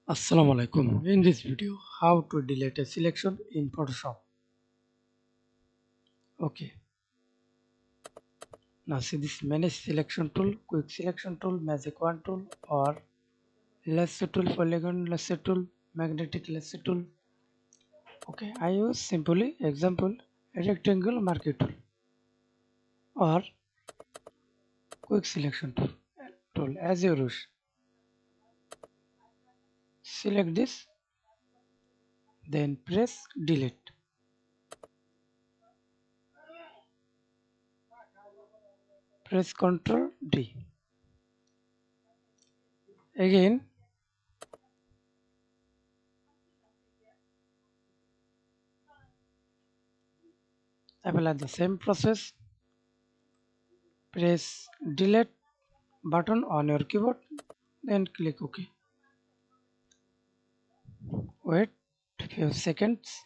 Assalamu alaikum. In this video, how to delete a selection in Photoshop. Okay. Now see this manage selection tool, quick selection tool, magic wand tool, or lasso tool, polygon lasso tool, magnetic lasso tool. Okay. I use simply example a rectangle marquee tool or quick selection tool as you wish. Select this, then press delete. Press Ctrl D. Again, apply the same process. Press delete button on your keyboard, then click OK. Wait few seconds,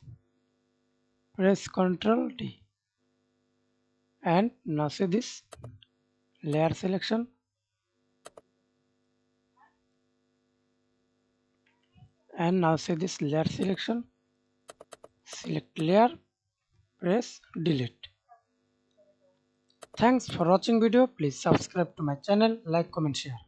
press Ctrl D, and now see this layer selection, and now see this layer selection, select layer, press delete. Thanks for watching video. Please subscribe to my channel, like, comment, share.